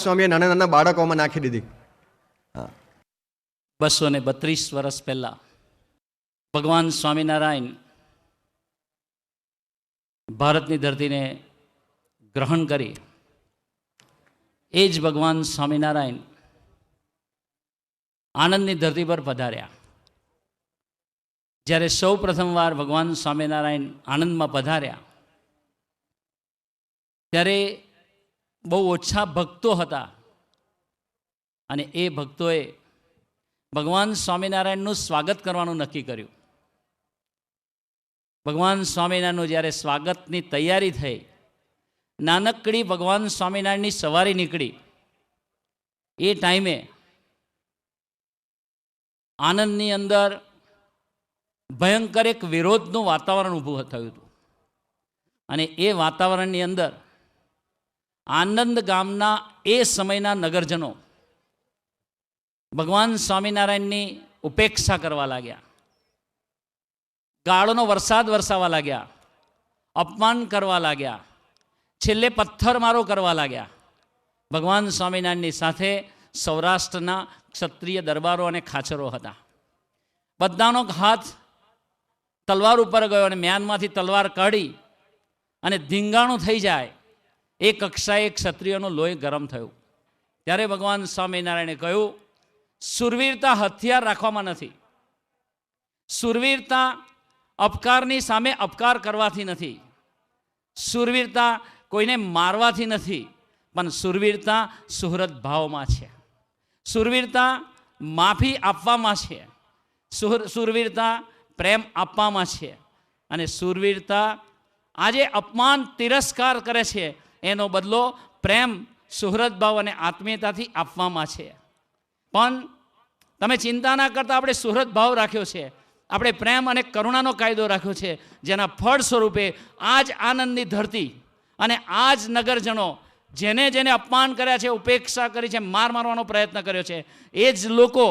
સ્વામીએ નાના નાના બાળકોમાં નાખી દીધી. 232 વર્ષ પહેલાં ભગવાન સ્વામિનારાયણ ભારતની ધરતીને ગ્રહણ કરી. એ જ ભગવાન સ્વામિનારાયણ આણંદની ધરતી પર પધાર્યા. જ્યારે સૌ પ્રથમવાર ભગવાન સ્વામિનારાયણ આણંદમાં પધાર્યા ત્યારે બહુ ઓછા ભક્તો હતા અને એ ભક્તોએ ભગવાન સ્વામિનારાયણનું સ્વાગત કરવાનું નક્કી કર્યું. ભગવાન સ્વામિનારાયણનું જ્યારે સ્વાગતની તૈયારી થઈ, નાનકડી ભગવાન સ્વામિનારાયણની સવારી નીકળી. એ ટાઈમે આનંદની અંદર ભયંકર એક વિરોધનું વાતાવરણ ઊભું થયું હતું અને એ વાતાવરણની અંદર આનંદ ગામના એ સમયના નગરજનો ભગવાન સ્વામિનારાયણની ઉપેક્ષા કરવા લાગ્યા, ગાળોનો વરસાદ વરસાવવા લાગ્યા, અપમાન કરવા લાગ્યા, છેલ્લે પથ્થરમારો કરવા લાગ્યા. ભગવાન સ્વામિનારાયણની સાથે સૌરાષ્ટ્રના ક્ષત્રિય દરબારો અને ખાચરો હતા. બધાનો હાથ તલવાર ઉપર ગયો અને મ્યાનમાંથી તલવાર કાઢી અને ધીંગાણું થઈ જાય એ કક્ષાએ ક્ષત્રિયોનું લોહી ગરમ થયું. ત્યારે ભગવાન સ્વામિનારાયણે કહ્યું, સુરવીરતા હથિયાર રાખવામાં નથી, સુરવીરતા અપકારની સામે અપકાર કરવાથી નથી, સુરવીરતા કોઈને મારવાથી નથી, પણ સુરવીરતા સુહૃદ ભાવમાં છે, સુરવીરતા માફી આપવામાં છે, સુરવીરતા પ્રેમ આપવામાં છે અને સુરવીરતા આજે અપમાન તિરસ્કાર કરે છે એનો બદલો પ્રેમ, સુહૃદ ભાવ અને આત્મીયતાથી આપવામાં છે. પણ તમે ચિંતા ના કરતા, આપણે સુહૃદ ભાવ રાખ્યો છે, આપણે પ્રેમ અને કરુણાનો કાયદો રાખ્યો છે, જેના ફળ સ્વરૂપે આજ આનંદની ધરતી અને આજ નગરજનો જેને જેને અપમાન કર્યા છે, ઉપેક્ષા કરી છે, મારવાનો પ્રયત્ન કર્યો છે, એ જ લોકો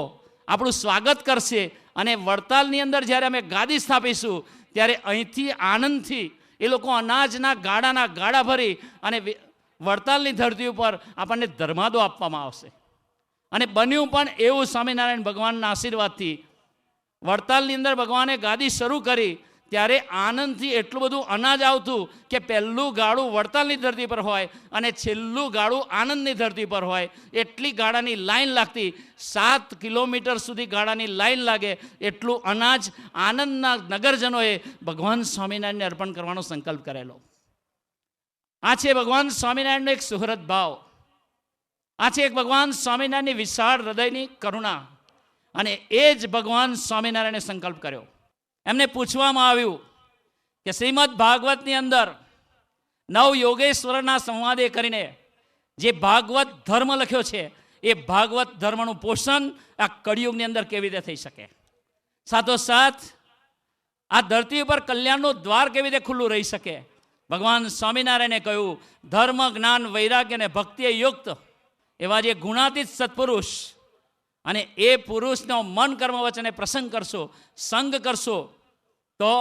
આપણું સ્વાગત કરશે અને વડતાલની અંદર જ્યારે અમે ગાદી સ્થાપીશું ત્યારે અહીંથી આનંદથી એ લોકો અનાજના ગાડા ભરી અને વડતાલની ધરતી ઉપર આપણને ધર્માદો આપવામાં આવશે. અને બન્યું પણ એવું સ્વામિનારાયણ ભગવાનના આશીર્વાદથી. વડતાલની અંદર ભગવાને ગાદી શરૂ કરી ત્યારે આનંદથી એટલું બધું અનાજ આવતું કે પહેલું ગાડું વડતાલની ધરતી પર હોય અને છેલ્લું ગાડું આનંદની ધરતી પર હોય. એટલી ગાડાની લાઈન લાગતી, 7 કિલોમીટર સુધી ગાડાની લાઈન લાગે એટલું અનાજ આનંદના નગરજનોએ ભગવાન સ્વામિનારાયણને અર્પણ કરવાનો સંકલ્પ કરેલો. આ છે ભગવાન સ્વામિનારાયણનો એક સુહૃદ ભાવ. આ છે એક ભગવાન સ્વામિનારાયણની વિશાળ હૃદયની કરુણા. અને એ જ ભગવાન સ્વામિનારાયણે સંકલ્પ કર્યો. એમને પૂછવામાં આવ્યું કે શ્રીમદ ભાગવતની અંદર નવ યોગેશ્વરના સંવાદે કરીને જે ભાગવત ધર્મ લખ્યો છે એ ભાગવત ધર્મનું પોષણ આ કળિયુગની અંદર કેવી રીતે થઈ શકે, સાથોસાથ આ ધરતી ઉપર કલ્યાણનું દ્વાર કેવી રીતે ખુલ્લું રહી શકે. ભગવાન સ્વામિનારાયણે કહ્યું, ધર્મ, જ્ઞાન, વૈરાગ્ય અને ભક્તિએ યુક્ત એવા જે ગુણાતીત સત્પુરુષ અને એ પુરુષનો મન, કર્મ, વચને પ્રસંગ કરશો, સંગ કરશો તો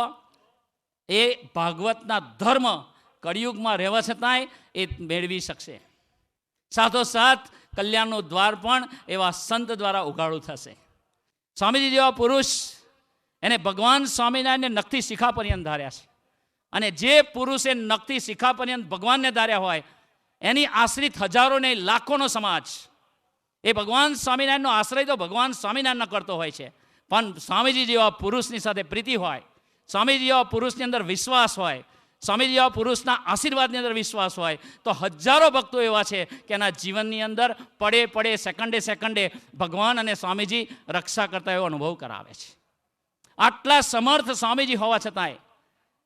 એ ભાગવતના ધર્મ કળિયુગમાં રહેવા છતાંય એ મેળવી શકશે. સાથોસાથ કલ્યાણનું દ્વાર પણ એવા સંત દ્વારા ઉઘાડું થશે. સ્વામીજી જેવા પુરુષ એને ભગવાન સ્વામિનારાયણને નખથી શિખા પર્યંત ધાર્યા છે અને જે પુરુષે નખથી શિખા પર્યંત ભગવાનને ધાર્યા હોય એની આશ્રિત હજારો ને લાખોનો સમાજ એ ભગવાન સ્વામિનારાયણનો આશ્રય તો ભગવાન સ્વામિનારાયણ કરતો હોય છે. પણ સ્વામીજી જેવા પુરુષની સાથે પ્રીતિ હોય, સ્વામીજી જેવા પુરુષની અંદર વિશ્વાસ હોય, સ્વામીજી જેવા પુરુષના આશીર્વાદની અંદર વિશ્વાસ હોય તો હજારો ભક્તો એવા છે કે એના જીવનની અંદર પડે સેકન્ડે ભગવાન અને સ્વામીજી રક્ષા કરતા એવો અનુભવ કરાવે છે. આટલા સમર્થ સ્વામીજી હોવા છતાંય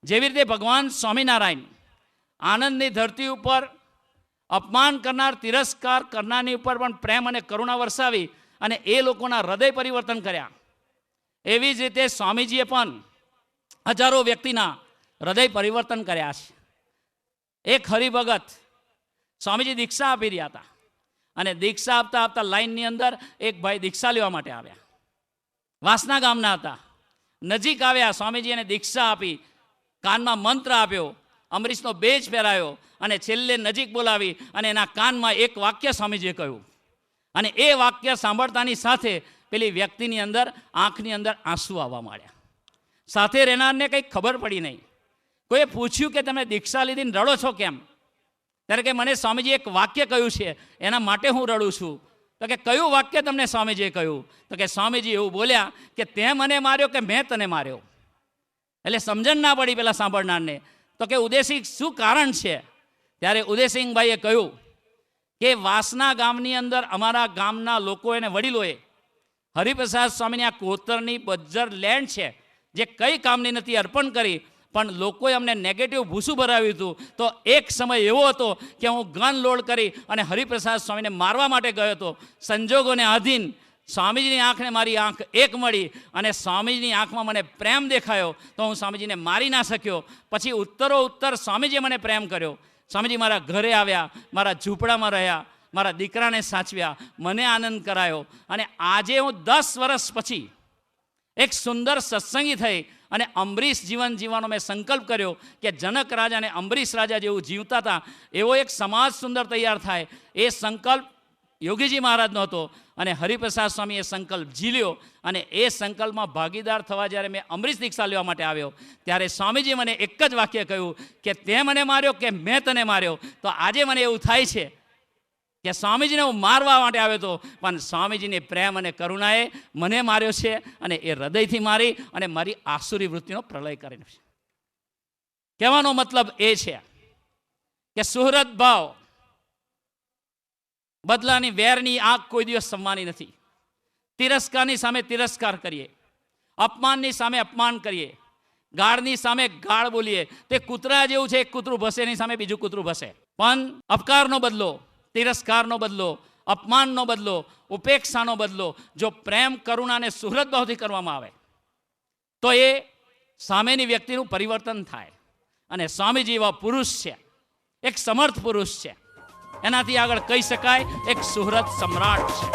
જેવી રીતે ભગવાન સ્વામિનારાયણ આનંદની ધરતી ઉપર અપમાન કરનાર, તિરસ્કાર કરનારની ઉપર પણ પ્રેમ અને કરુણા વરસાવી અને એ લોકોના હૃદય પરિવર્તન કર્યા, એવી જ રીતે સ્વામીજીએ પણ હજારો વ્યક્તિના હૃદય પરિવર્તન કર્યા છે. એક હરિભગત સ્વામીજી દીક્ષા આપી રહ્યા હતા અને દીક્ષા આપતા લાઈનની અંદર એક ભાઈ દીક્ષા લેવા માટે આવ્યા. વાસના ગામના હતા. નજીક આવ્યા, સ્વામીજી એને દીક્ષા આપી, કાનમાં મંત્ર આપ્યો અંબરીશનો બેજ પહેરાયો અને છેલ્લે નજીક બોલાવી અને એના કાનમાં એક વાક્ય સ્વામીજીએ કહ્યું. અને એ વાક્ય સાંભળતાની સાથે પેલી વ્યક્તિની અંદર આંખની અંદર આંસુ આવવા માંડ્યા. સાથે રહેનારને કંઈ ખબર પડી નહીં. કોઈએ પૂછ્યું કે તમે દીક્ષા લીધીને રડો છો કેમ? ત્યારે કે મને સ્વામીજી એક વાક્ય કહ્યું છે, એના માટે હું રડું છું. તો કે કયું વાક્ય તમને સ્વામીજીએ કહ્યું? તો કે સ્વામીજી એવું બોલ્યા કે તે મને માર્યો કે મેં તને માર્યો. એટલે સમજણ ના પડી પેલા સાંભળનારને. તો કે ઉદયસિંહ શું કારણ છે? ત્યારે ઉદયસિંહભાઈએ કહ્યું કે વાસના ગામની અંદર અમારા ગામના લોકોએ અને વડીલોએ હરિપ્રસાદ સ્વામીની આ કોતરની બજ્જર લેન્ડ છે જે કઈ કામની નથી અર્પણ કરી, પણ લોકોએ અમને નેગેટિવ ભૂસું ભરાવ્યું હતું. તો એક સમય એવો હતો કે હું ગન લોડ કરી અને હરિપ્રસાદ સ્વામીને મારવા માટે ગયો હતો. સંજોગોને આધીન સ્વામીજીની આંખને મારી આંખ એક મળી અને સ્વામીજીની આંખમાં મને પ્રેમ દેખાયો, તો હું સ્વામીજીને મારી ના શક્યો. પછી ઉત્તર સ્વામીજીએ મને પ્રેમ કર્યો. સ્વામીજી મારા ઘરે આવ્યા, મારા ઝૂંપડામાં રહ્યા, મારા દીકરાને સાચવ્યા, મને આનંદ કરાયો. અને આજે હું 10 વર્ષ પછી એક સુંદર સત્સંગી થઈ અને અંબરીશ જીવન જીવવાનો મેં સંકલ્પ કર્યો કે જનક રાજા અને અંબરીશ રાજા જેવું જીવતા હતા એવો એક સમાજ સુંદર તૈયાર થાય. એ સંકલ્પ યોગીજી મહારાજનો હતો અને હરિપ્રસાદ સ્વામી એ સંકલ્પ ઝીલ્યો. અને એ સંકલ્પમાં ભાગીદાર થવા જ્યારે મેં અંબરીશ દીક્ષા લેવા માટે આવ્યો ત્યારે સ્વામીજી મને એક જ વાક્ય કહ્યું કે તે મને માર્યો કે મેં તને માર્યો. તો આજે મને એવું થાય છે કે સ્વામીજીને હું મારવા માટે આવ્યો હતો, પણ સ્વામીજીની પ્રેમ અને કરુણાએ મને માર્યો છે અને એ હૃદયથી મારી અને મારી આસુરી વૃત્તિનો પ્રલય કરીને છે. કહેવાનો મતલબ એ છે કે સુહૃદ ભાવ, બદલાની વેરની આગ કોઈ દિવસ સમવાની નથી. તિરસ્કારની સામે તિરસ્કાર કરીએ, અપમાનની સામે અપમાન કરીએ, ગાળની સામે ગાળ બોલીએ. તે કૂતરા જેવું છે, એક કૂતરું ભસે એની સામે બીજું કૂતરું ભસે. પણ અપકારનો બદલો, તિરસ્કારનો બદલો, અપમાનનો બદલો, ઉપેક્ષાનો બદલો જો પ્રેમ, કરુણા અને સુહૃદ ભાવથી કરવામાં આવે તો એ સામેની વ્યક્તિનું પરિવર્તન થાય. અને સ્વામીજી એવા પુરુષ છે, એક સમર્થ પુરુષ છે. એનાથી આગળ કહી શકાય એક સુહૃદ સમ્રાટ છે.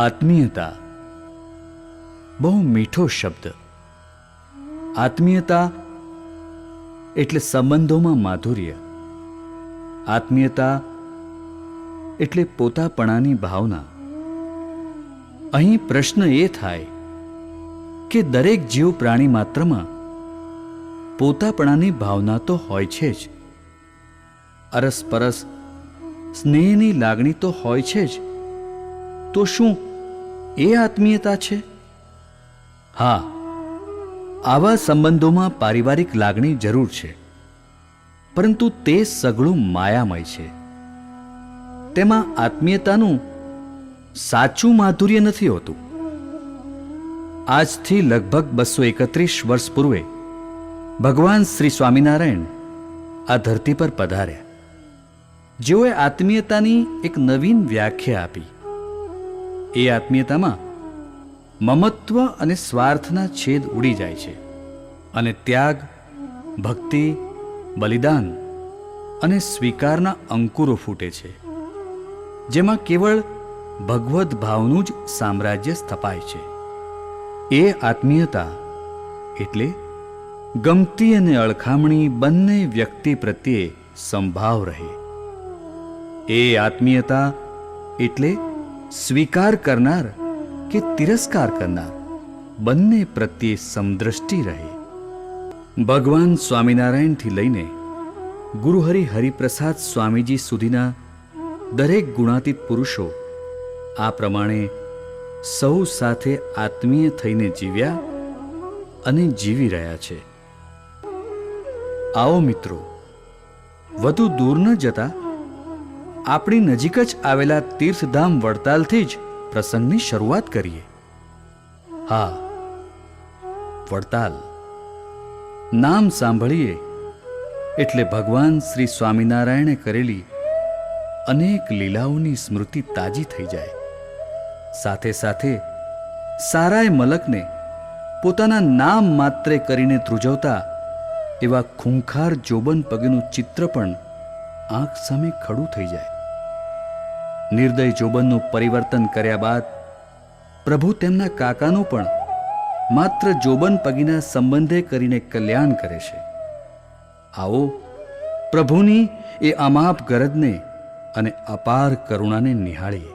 આત્મીયતા બહુ મીઠો શબ્દ. આત્મીયતા એટલે સંબંધોમાં માધુર્ય. આત્મીયતા એટલે પોતાપણાની ભાવના. અહીં પ્રશ્ન એ થાય કે દરેક જીવ પ્રાણી માત્રમાં પોતાપણાની ભાવના તો હોય છે જ, અરસપરસ સ્નેહની લાગણી તો હોય છે જ. તો શું એ આત્મીયતા છે? હા, આવા સંબંધોમાં પારિવારિક લાગણી જરૂર છે, પરંતુ તે સઘળું માયામય છે. તેમાં આત્મીયતાનું સાચું માધુર્ય નથી હોતું. આજથી લગભગ 231 વર્ષ પૂર્વે ભગવાન શ્રી સ્વામિનારાયણ આ ધરતી પર પધાર્યા, જેઓએ આત્મીયતાની એક નવીન વ્યાખ્યા આપી. એ આત્મીયતામાં મમત્વ અને સ્વાર્થના છેદ ઉડી જાય છે અને ત્યાગ, ભક્તિ, બલિદાન અને સ્વીકારના અંકુરો ફૂટે છે, જેમાં કેવળ ભગવદ ભાવનું જ સામ્રાજ્ય સ્થપાય છે. એ આત્મીયતા એટલે ગમતી અને અળખામણી બંને વ્યક્તિ પ્રત્યે સંભાવ રહે. એ આત્મીયતા એટલે સ્વીકાર કરનાર કે તિરસ્કાર કરનાર બંને પ્રત્યે સમદ્રષ્ટિ રહે. ભગવાન સ્વામિનારાયણથી લઈને ગુરુહરિ હરિપ્રસાદ સ્વામીજી સુધીના દરેક ગુણાતીત પુરુષો આ પ્રમાણે સૌ સાથે આત્મીય થઈને જીવ્યા અને જીવી રહ્યા છે. આવો મિત્રો, વધુ દૂર ન જતા આપણી નજીક જ આવેલા તીર્થધામ વડતાલથી જ પ્રસંગની શરૂઆત કરીએ. હા, વડતાલ નામ સાંભળીએ એટલે ભગવાન શ્રી સ્વામિનારાયણે કરેલી અનેક લીલાઓની સ્મૃતિ તાજી થઈ જાય. સાથે સાથે સારાય મલકને પોતાના નામ માત્રે કરીને ધ્રુજવતા એવા ખૂંખાર જોબન પગનું ચિત્ર પણ આંખ સામે ખડું થઈ જાય. નિર્દય જોબનનું પરિવર્તન કર્યા બાદ પ્રભુ તેમના કાકાનું પણ માત્ર જોબન પગીના સંબંધે કરીને કલ્યાણ કરે છે. આવો પ્રભુની એ અમાપ ગરજને અને અપાર કરુણાને નિહાળીએ.